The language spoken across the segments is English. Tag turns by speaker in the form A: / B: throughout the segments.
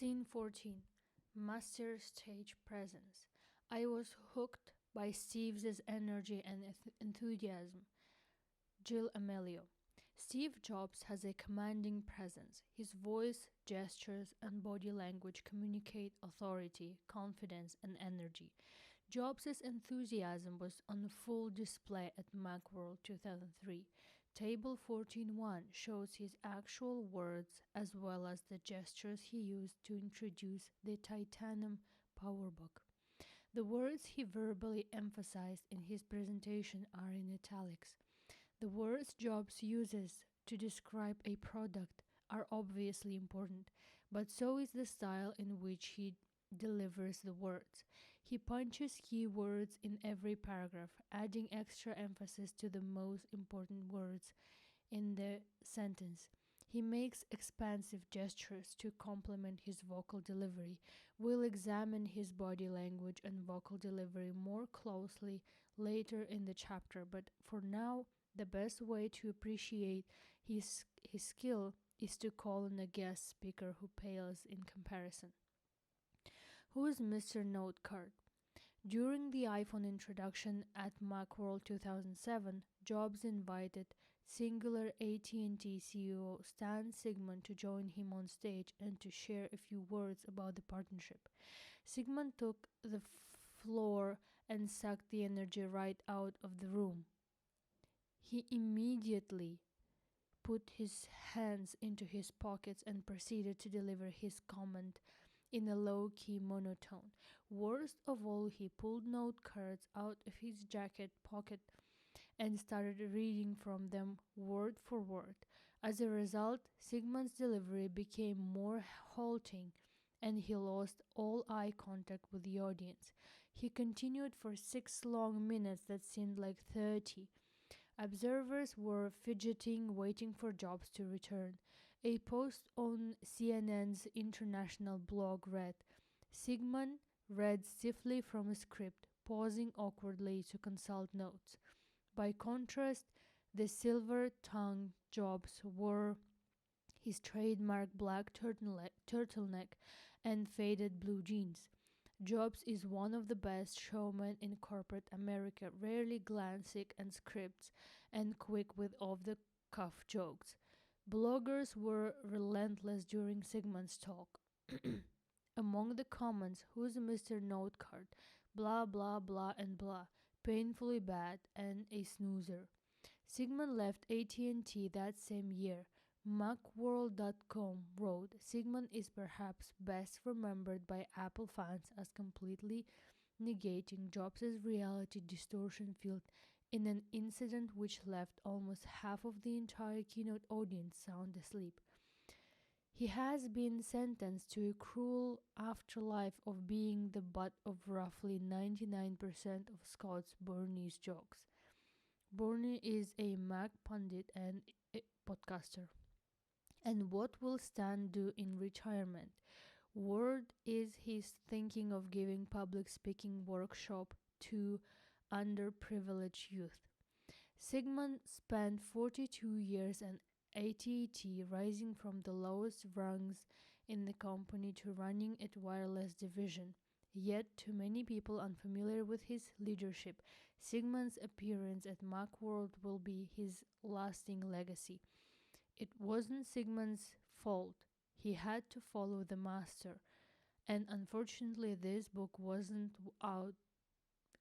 A: Scene 14. Master Stage Presence. I was hooked by Steve's energy and enthusiasm. Jill Amelio. Steve Jobs has a commanding presence. His voice, gestures, and body language communicate authority, confidence, and energy. Jobs' enthusiasm was on full display at Macworld 2003. Table 14.1 shows his actual words as well as the gestures he used to introduce the Titanium PowerBook. The words he verbally emphasized in his presentation are in italics. The words Jobs uses to describe a product are obviously important, but so is the style in which he delivers the words. He punches key words in every paragraph, adding extra emphasis to the most important words in the sentence. He makes expansive gestures to complement his vocal delivery. We'll examine his body language and vocal delivery more closely later in the chapter, but for now, the best way to appreciate his skill is to call on a guest speaker who pales in comparison. Who is Mr. Note Card? During the iPhone introduction at Macworld 2007, Jobs invited Singular AT&T CEO Stan Sigman to join him on stage and to share a few words about the partnership. Sigman took the floor and sucked the energy right out of the room. He immediately put his hands into his pockets and proceeded to deliver his comment in a low-key monotone. Worst of all, he pulled note cards out of his jacket pocket and started reading from them word for word. As a result, Sigmund's delivery became more halting and he lost all eye contact with the audience. He continued for 6 long minutes that seemed like 30. Observers were fidgeting, waiting for Jobs to return. A post on CNN's international blog read, Sigmund read stiffly from a script, pausing awkwardly to consult notes. By contrast, the silver-tongued Jobs wore his trademark black turtleneck and faded blue jeans. Jobs is one of the best showmen in corporate America, rarely glancing at scripts and quick with off-the-cuff jokes. Bloggers were relentless during Sigmund's talk. Among the comments, who's Mr. Note Card, blah blah blah and blah, painfully bad and a snoozer. Sigmund left AT&T that same year. Macworld.com wrote, Sigmund is perhaps best remembered by Apple fans as completely negating Jobs' reality distortion field in an incident which left almost half of the entire keynote audience sound asleep. He has been sentenced to a cruel afterlife of being the butt of roughly 99% of Scott's Bernie's jokes. Bernie is a Mac pundit and a podcaster. And what will Stan do in retirement? Word is he's thinking of giving public speaking workshop to underprivileged youth. Sigmund spent 42 years at AT&T, rising from the lowest rungs in the company to running its wireless division. Yet, to many people unfamiliar with his leadership, Sigmund's appearance at Macworld will be his lasting legacy. It wasn't Sigmund's fault. He had to follow the master. And unfortunately, this book wasn't out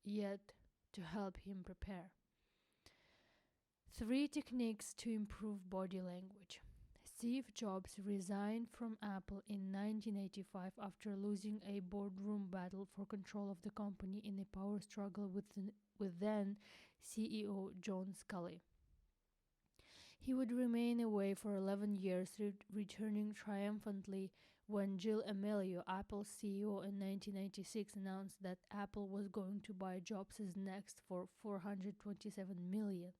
A: yet to help him prepare. 3 techniques to improve body language. Steve Jobs resigned from Apple in 1985 after losing a boardroom battle for control of the company in a power struggle with then CEO John Sculley. He would remain away for 11 years, returning triumphantly when Jill Amelio, Apple's CEO in 1996, announced that Apple was going to buy Jobs' Next for $427 million.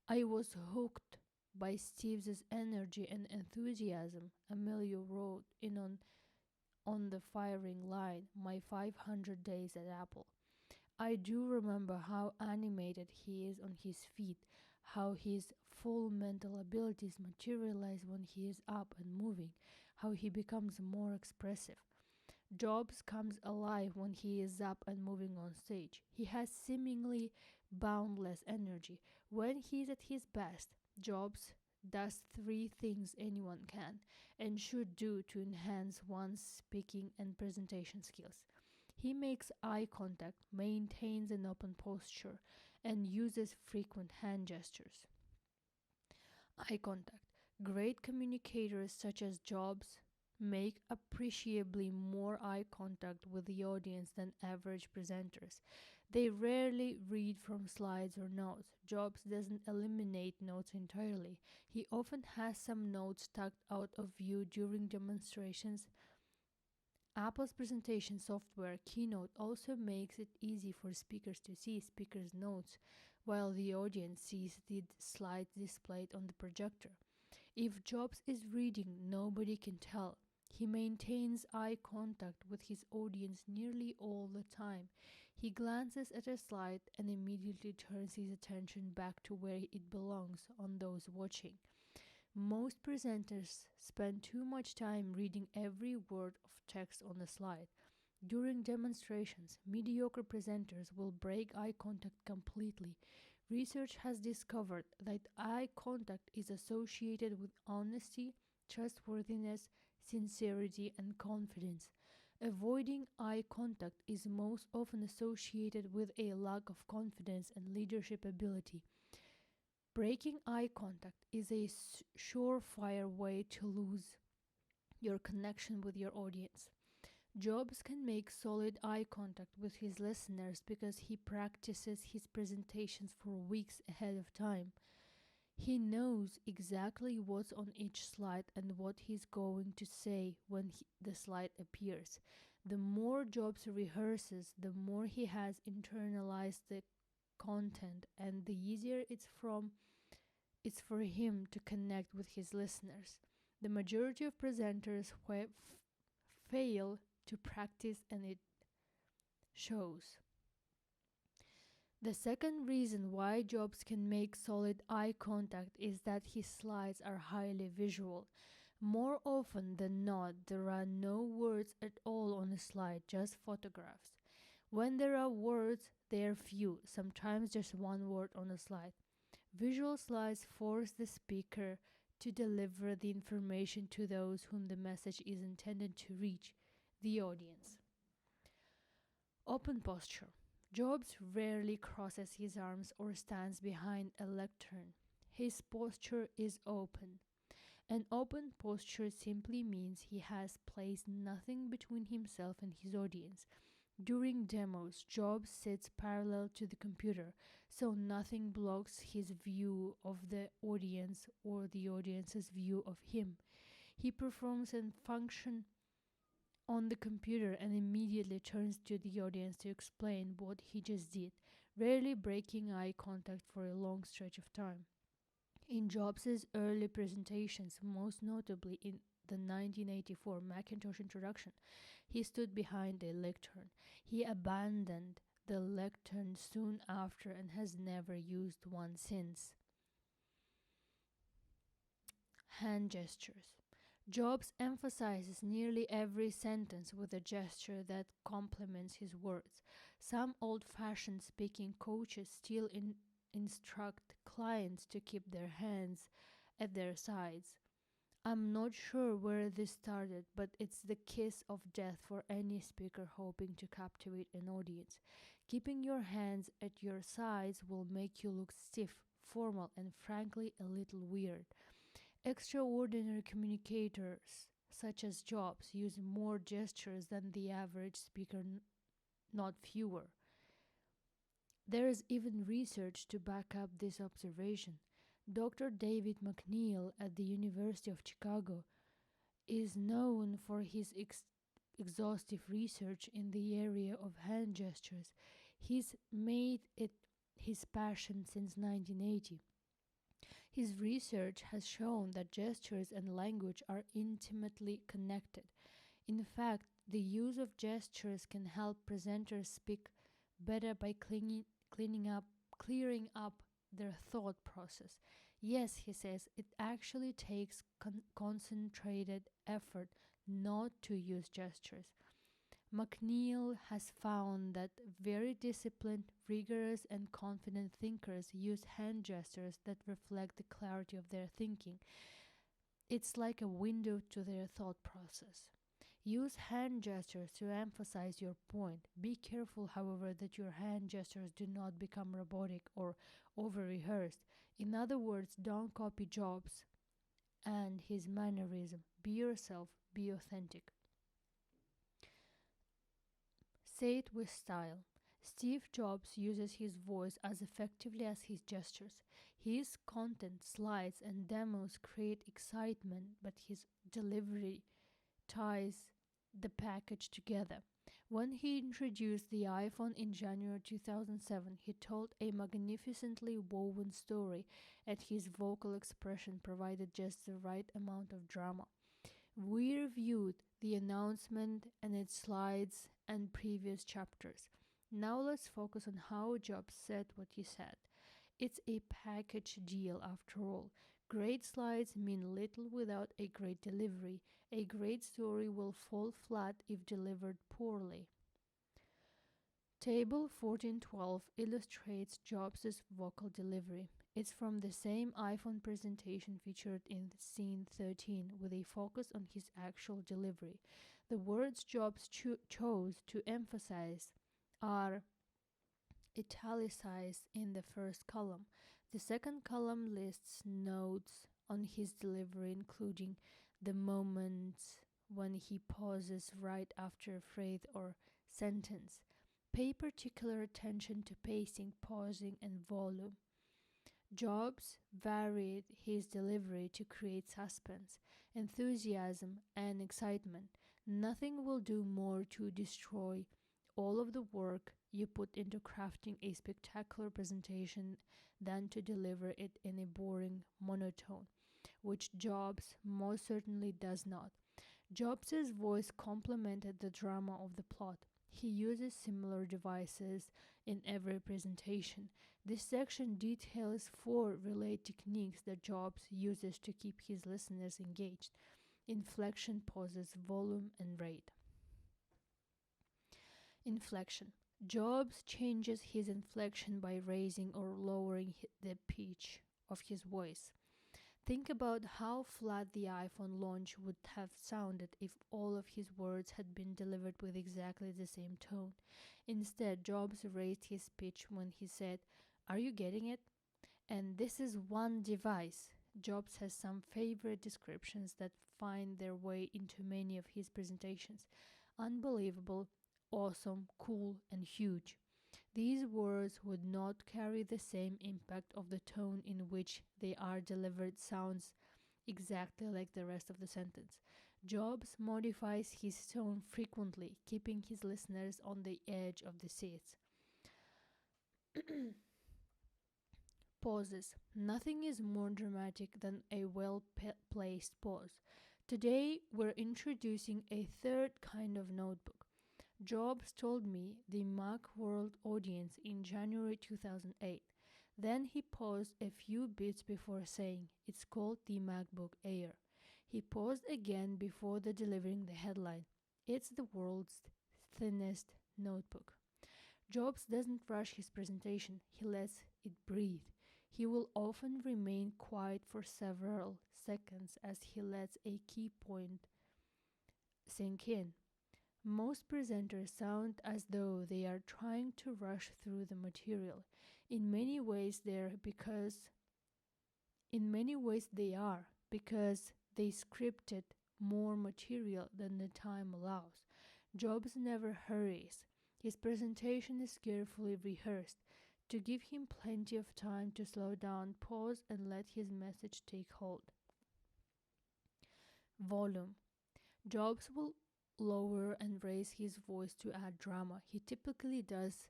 A: I was hooked by Steve's energy and enthusiasm, Amelio wrote in on the firing line, my 500 days at Apple. I do remember how animated he is on his feet, how his full mental abilities materialize when he is up and moving, how he becomes more expressive. Jobs comes alive when he is up and moving on stage. He has seemingly boundless energy. When he is at his best, Jobs does three things anyone can and should do to enhance one's speaking and presentation skills. He makes eye contact, maintains an open posture, and uses frequent hand gestures. Eye contact. Great communicators such as Jobs make appreciably more eye contact with the audience than average presenters. They rarely read from slides or notes. Jobs doesn't eliminate notes entirely. He often has some notes tucked out of view during demonstrations. Apple's presentation software Keynote also makes it easy for speakers to see speakers' notes while the audience sees the slides displayed on the projector. If Jobs is reading, nobody can tell. He maintains eye contact with his audience nearly all the time. He glances at a slide and immediately turns his attention back to where it belongs on those watching. Most presenters spend too much time reading every word of text on the slide. During demonstrations, mediocre presenters will break eye contact completely. Research has discovered that eye contact is associated with honesty, trustworthiness, sincerity, and confidence. Avoiding eye contact is most often associated with a lack of confidence and leadership ability. Breaking eye contact is a surefire way to lose your connection with your audience. Jobs can make solid eye contact with his listeners because he practices his presentations for weeks ahead of time. He knows exactly what's on each slide and what he's going to say when the slide appears. The more Jobs rehearses, the more he has internalized the content and the easier it's for him to connect with his listeners. The majority of presenters fail to practice, and it shows. The second reason why Jobs can make solid eye contact is that his slides are highly visual. More often than not, there are no words at all on a slide, just photographs. When there are words, they are few, sometimes just one word on a slide. Visual slides force the speaker to deliver the information to those whom the message is intended to reach, the audience. Open posture. Jobs rarely crosses his arms or stands behind a lectern. His posture is open. An open posture simply means he has placed nothing between himself and his audience. During demos, Jobs sits parallel to the computer, so nothing blocks his view of the audience or the audience's view of him. He performs a function on the computer and immediately turns to the audience to explain what he just did, rarely breaking eye contact for a long stretch of time. In Jobs' early presentations, most notably in the 1984 Macintosh introduction, he stood behind a lectern. He abandoned the lectern soon after and has never used one since. Hand gestures. Jobs emphasizes nearly every sentence with a gesture that complements his words. Some old-fashioned speaking coaches still instruct clients to keep their hands at their sides. I'm not sure where this started, but it's the kiss of death for any speaker hoping to captivate an audience. Keeping your hands at your sides will make you look stiff, formal, and frankly a little weird. Extraordinary communicators, such as Jobs, use more gestures than the average speaker, not fewer. There is even research to back up this observation. Dr. David McNeil at the University of Chicago is known for his exhaustive research in the area of hand gestures. He's made it his passion since 1980. His research has shown that gestures and language are intimately connected. In fact, the use of gestures can help presenters speak better by clearing up their thought process. Yes, he says, it actually takes concentrated effort not to use gestures. McNeill has found that very disciplined, rigorous, and confident thinkers use hand gestures that reflect the clarity of their thinking. It's like a window to their thought process. Use hand gestures to emphasize your point. Be careful, however, that your hand gestures do not become robotic or over rehearsed. In other words, don't copy Jobs and his mannerism. Be yourself, be authentic. Say it with style. Steve Jobs uses his voice as effectively as his gestures. His content, slides, and demos create excitement, but his delivery ties the package together. When he introduced the iPhone in January 2007, he told a magnificently woven story, and his vocal expression provided just the right amount of drama. We reviewed the announcement and its slides and previous chapters. Now let's focus on how Jobs said what he said. It's a package deal after all. Great slides mean little without a great delivery. A great story will fall flat if delivered poorly. Table 1412 illustrates Jobs' vocal delivery. It's from the same iPhone presentation featured in scene 13 with a focus on his actual delivery. The words Jobs chose to emphasize are italicized in the first column. The second column lists notes on his delivery, including the moments when he pauses right after a phrase or sentence. Pay particular attention to pacing, pausing, and volume. Jobs varied his delivery to create suspense, enthusiasm, and excitement. Nothing will do more to destroy all of the work you put into crafting a spectacular presentation than to deliver it in a boring monotone, which Jobs most certainly does not. Jobs' voice complemented the drama of the plot. He uses similar devices in every presentation. This section details 4 related techniques that Jobs uses to keep his listeners engaged: inflection, pauses, volume, and rate. Inflection. Jobs changes his inflection by raising or lowering the pitch of his voice. Think about how flat the iPhone launch would have sounded if all of his words had been delivered with exactly the same tone. Instead, Jobs raised his pitch when he said, "Are you getting it?" And this is one device. Jobs has some favorite descriptions that find their way into many of his presentations: unbelievable, awesome, cool, and huge. These words would not carry the same impact of the tone in which they are delivered sounds exactly like the rest of the sentence. Jobs modifies his tone frequently, keeping his listeners on the edge of the seats. Pauses. Nothing is more dramatic than a well-placed pause. Today, we're introducing a third kind of notebook. Jobs told me the Macworld audience in January 2008. Then he paused a few bits before saying, "It's called the MacBook Air." He paused again before delivering the headline, "It's the world's thinnest notebook." Jobs doesn't rush his presentation, he lets it breathe. He will often remain quiet for several seconds as he lets a key point sink in. Most presenters sound as though they are trying to rush through the material. In many ways they are because they scripted more material than the time allows. Jobs never hurries. His presentation is carefully rehearsed to give him plenty of time to slow down, pause, and let his message take hold. Volume. Jobs will lower and raise his voice to add drama. He typically does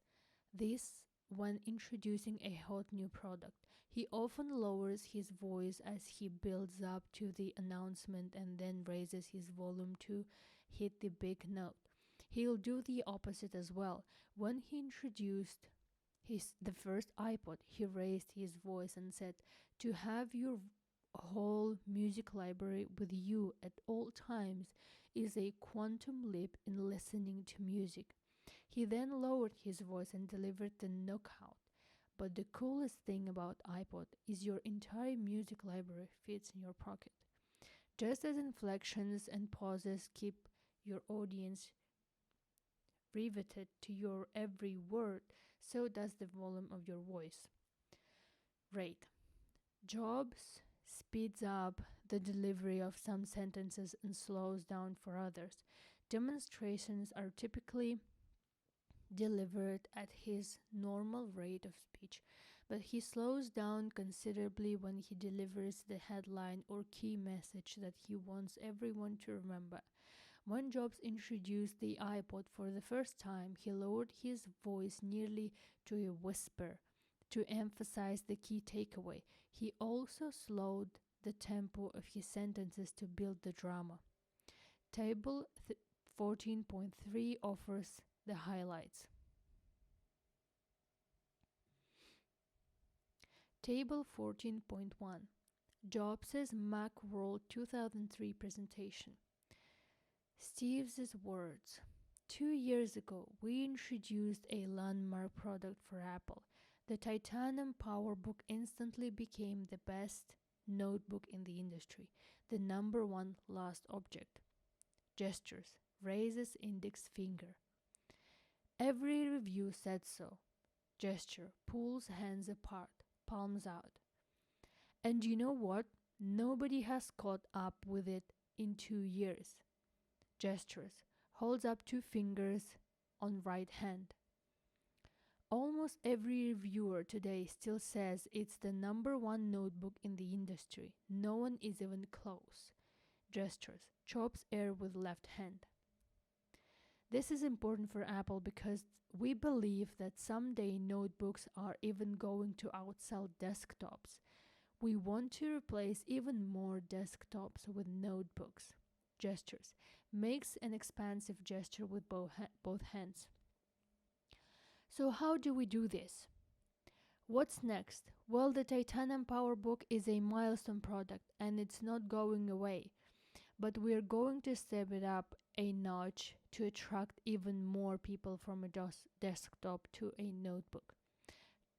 A: this when introducing a hot new product. He often lowers his voice as he builds up to the announcement and then raises his volume to hit the big note. He'll do the opposite as well. When he introduced the first iPod, he raised his voice and said, "To have your whole music library with you at all times is a quantum leap in listening to music." He then lowered his voice and delivered the knockout. "But the coolest thing about iPod is your entire music library fits in your pocket. Just as inflections and pauses keep your audience riveted to your every word, so does the volume of your voice." Rate. Jobs speeds up the delivery of some sentences and slows down for others. Demonstrations are typically delivered at his normal rate of speech, but he slows down considerably when he delivers the headline or key message that he wants everyone to remember. When Jobs introduced the iPod for the first time, he lowered his voice nearly to a whisper to emphasize the key takeaway. He also slowed the tempo of his sentences to build the drama. Table 14.3 offers the highlights. Table 14.1. Jobs' Macworld 2003 presentation. Steve's words. 2 years ago, we introduced a landmark product for Apple. The Titanium PowerBook instantly became the best notebook in the industry, the number one last object. Gestures. Raises index finger. Every review said so. Gesture. Pulls hands apart, palms out. And you know what? Nobody has caught up with it in 2 years. Gestures. Holds up 2 fingers on right hand. Almost every reviewer today still says it's the number one notebook in the industry. No one is even close. Gestures. Chops air with left hand. This is important for Apple because we believe that someday notebooks are even going to outsell desktops. We want to replace even more desktops with notebooks. Gestures. Makes an expansive gesture with both hands. So how do we do this? What's next? Well, the Titanium PowerBook is a milestone product and it's not going away. But we're going to step it up a notch to attract even more people from a desktop to a notebook.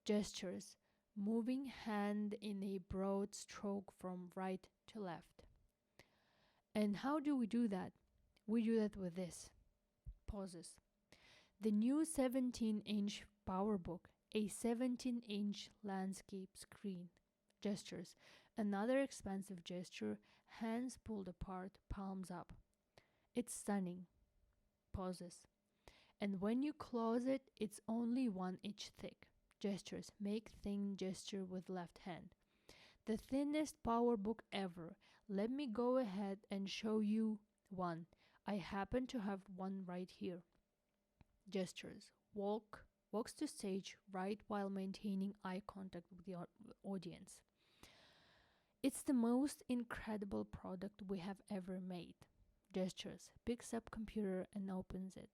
A: Gestures. Moving hand in a broad stroke from right to left. And how do we do that? We do that with this. Pauses. The new 17-inch PowerBook, a 17-inch landscape screen. Gestures. Another expansive gesture, hands pulled apart, palms up. It's stunning. Pauses. And when you close it, it's only 1 inch thick. Gestures. Make thin gesture with left hand. The thinnest PowerBook ever. Let me go ahead and show you one. I happen to have one right here. Gestures. Walks to stage right while maintaining eye contact with the audience. It's the most incredible product we have ever made. Gestures. Picks up computer and opens it.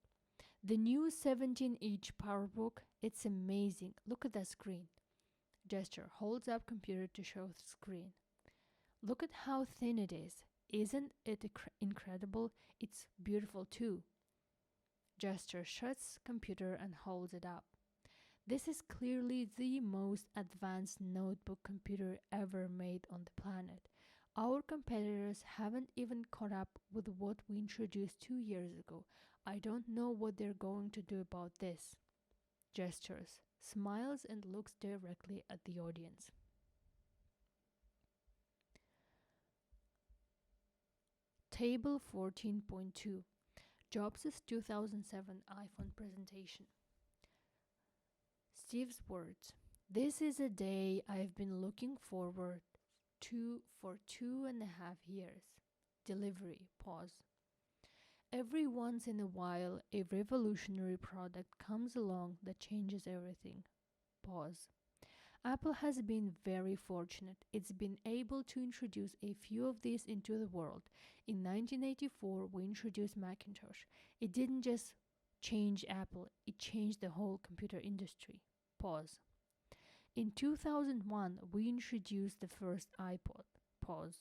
A: The new 17-inch PowerBook, it's amazing. Look at that screen. Gesture. Holds up computer to show the screen. Look at how thin it is. Isn't it incredible? It's beautiful too. Gesture. Shuts computer and holds it up. This is clearly the most advanced notebook computer ever made on the planet. Our competitors haven't even caught up with what we introduced 2 years ago. I don't know what they're going to do about this. Gestures. Smiles and looks directly at the audience. Table 14.2. Jobs' 2007 iPhone presentation. Steve's words. This is a day I've been looking forward to for 2.5 years. Delivery. Pause. Every once in a while, a revolutionary product comes along that changes everything. Pause. Apple has been very fortunate. It's been able to introduce a few of these into the world. In 1984, we introduced Macintosh. It didn't just change Apple, it changed the whole computer industry. Pause. In 2001, we introduced the first iPod. Pause.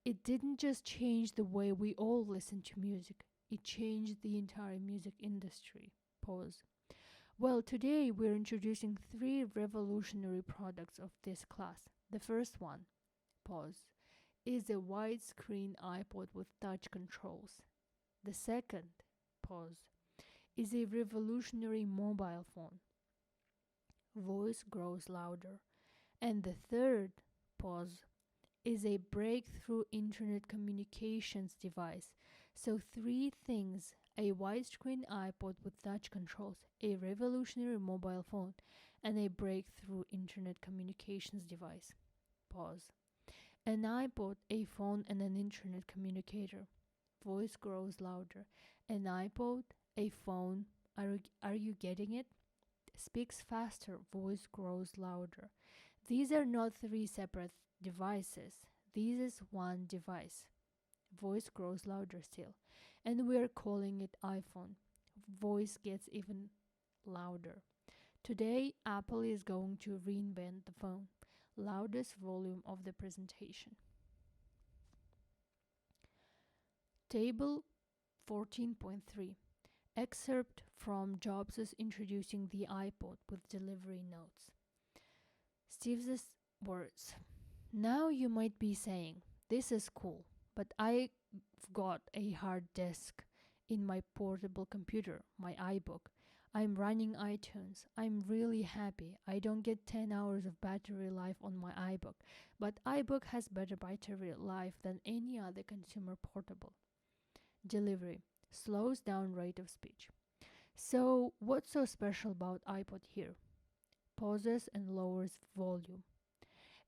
A: It didn't just change the way we all listen to music, it changed the entire music industry. Pause. Well, today we're introducing three revolutionary products of this class. The first one, pause, is a widescreen iPod with touch controls. The second, pause, is a revolutionary mobile phone. Voice grows louder. And the third, pause, is a breakthrough internet communications device. So three things: a widescreen iPod with touch controls, a revolutionary mobile phone, and a breakthrough internet communications device. Pause. An iPod, a phone, and an internet communicator. Voice grows louder. An iPod, a phone, are you getting it? Speaks faster, voice grows louder. These are not three separate devices. This is one device. Voice grows louder still. And we're calling it iPhone. Voice gets even louder. Today, Apple is going to reinvent the phone. Loudest volume of the presentation. Table 14.3. Excerpt from Jobs' introducing the iPod with delivery notes. Steve's words. Now you might be saying, this is cool, but I've got a hard disk in my portable computer, my iBook. I'm running iTunes. I'm really happy. I don't get 10 hours of battery life on my iBook, but iBook has better battery life than any other consumer portable. Delivery. Slows down rate of speech. So what's so special about iPod here? Pauses and lowers volume.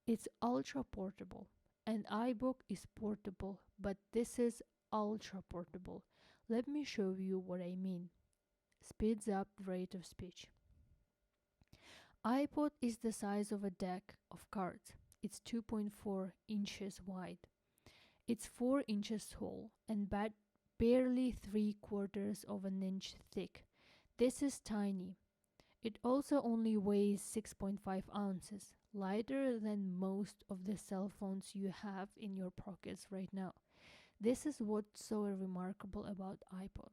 A: It's ultra portable. An iBook is portable, but this is ultra portable. Let me show you what I mean. Speeds up rate of speech. iPod is the size of a deck of cards. It's 2.4 inches wide. It's 4 inches tall and barely 3/4 of an inch thick. This is tiny. It also only weighs 6.5 ounces, lighter than most of the cell phones you have in your pockets right now. This is what's so remarkable about iPod.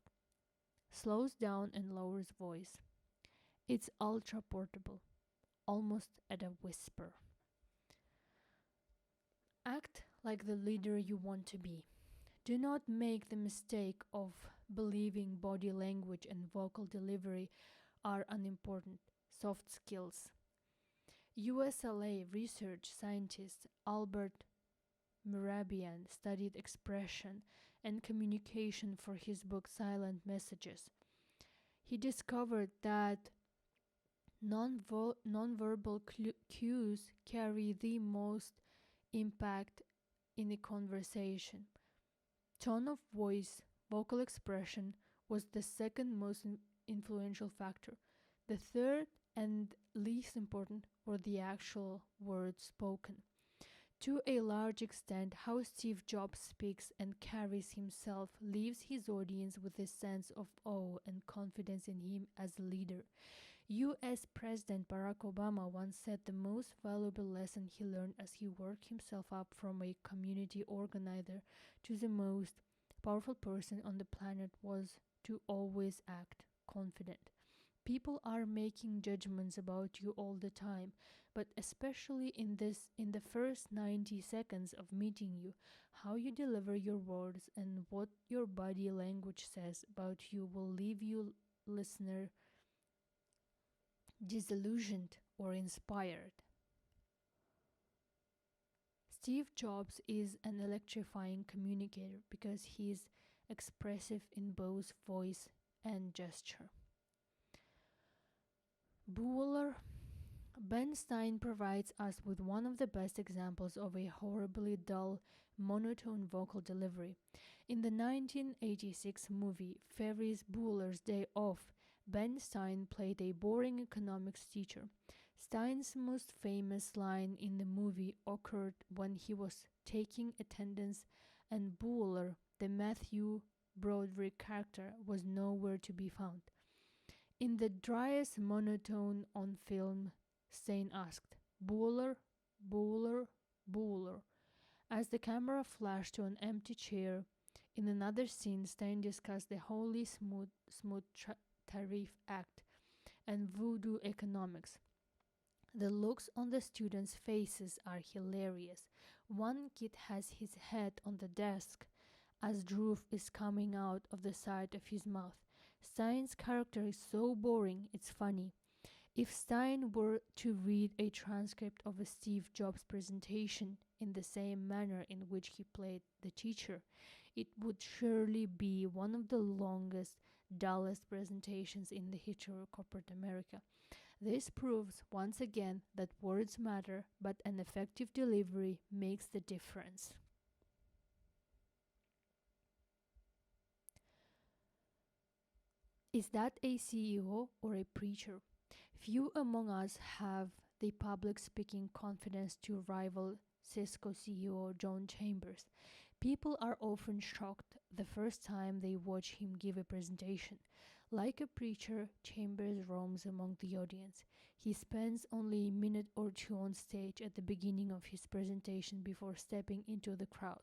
A: Slows down and lowers voice. It's ultra portable, almost at a whisper. Act like the leader you want to be. Do not make the mistake of believing body language and vocal delivery are unimportant soft skills. USLA research scientist Albert Mehrabian studied expression and communication for his book Silent Messages. He discovered that nonverbal cues carry the most impact in a conversation. Tone of voice, vocal expression was the second most influential factor. The third and least important were the actual words spoken. To a large extent, how Steve Jobs speaks and carries himself leaves his audience with a sense of awe and confidence in him as a leader. U.S. President Barack Obama once said the most valuable lesson he learned as he worked himself up from a community organizer to the most powerful person on the planet was to always act confident. People are making judgments about you all the time, but especially in the first 90 seconds of meeting you, how you deliver your words and what your body language says about you will leave you listener disillusioned or inspired. Steve Jobs is an electrifying communicator because he is expressive in both voice and gesture. Bueller. Ben Stein provides us with one of the best examples of a horribly dull, monotone vocal delivery. In the 1986 movie Ferris Bueller's Day Off, Ben Stein played a boring economics teacher. Stein's most famous line in the movie occurred when he was taking attendance and Bueller, the Matthew Broderick character, was nowhere to be found. In the driest monotone on film, Stein asked, "Bueller, Bueller, Bueller," as the camera flashed to an empty chair. In another scene, Stein discussed the wholly smooth tariff act and voodoo economics. The looks on the students' faces are hilarious. One kid has his head on the desk as Droof is coming out of the side of his mouth. Stein's character is so boring, it's funny. If Stein were to read a transcript of a Steve Jobs presentation in the same manner in which he played the teacher, it would surely be one of the longest, dullest presentations in the history of corporate America. This proves once again that words matter, but an effective delivery makes the difference. Is that a CEO or a preacher? Few among us have the public speaking confidence to rival Cisco CEO John Chambers. People are often shocked the first time they watch him give a presentation. Like a preacher, Chambers roams among the audience. He spends only a minute or two on stage at the beginning of his presentation before stepping into the crowd.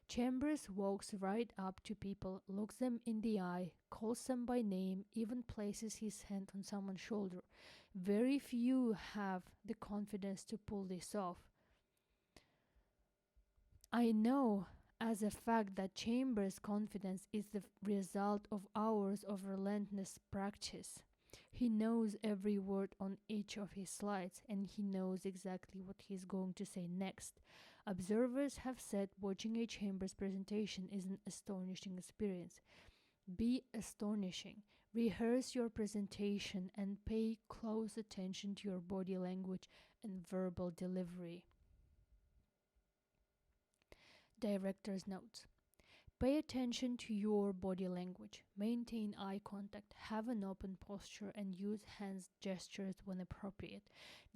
A: Chambers walks right up to people, looks them in the eye, calls them by name, even places his hand on someone's shoulder. Very few have the confidence to pull this off. I know as a fact that Chambers' confidence is the result of hours of relentless practice. He knows every word on each of his slides, and he knows exactly what he's going to say next. Observers have said watching a Chambers presentation is an astonishing experience. Be astonishing. Rehearse your presentation and pay close attention to your body language and verbal delivery. Director's notes. Pay attention to your body language. Maintain eye contact, have an open posture, and use hand gestures when appropriate.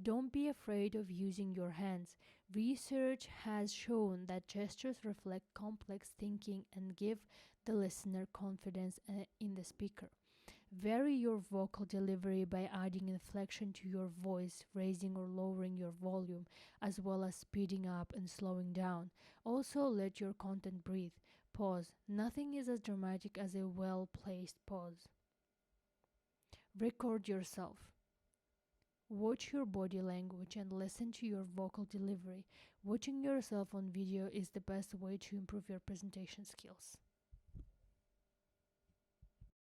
A: Don't be afraid of using your hands. Research has shown that gestures reflect complex thinking and give the listener confidence in the speaker. Vary your vocal delivery by adding inflection to your voice, raising or lowering your volume, as well as speeding up and slowing down. Also, let your content breathe. Pause. Nothing is as dramatic as a well-placed pause. Record yourself. Watch your body language and listen to your vocal delivery. Watching yourself on video is the best way to improve your presentation skills.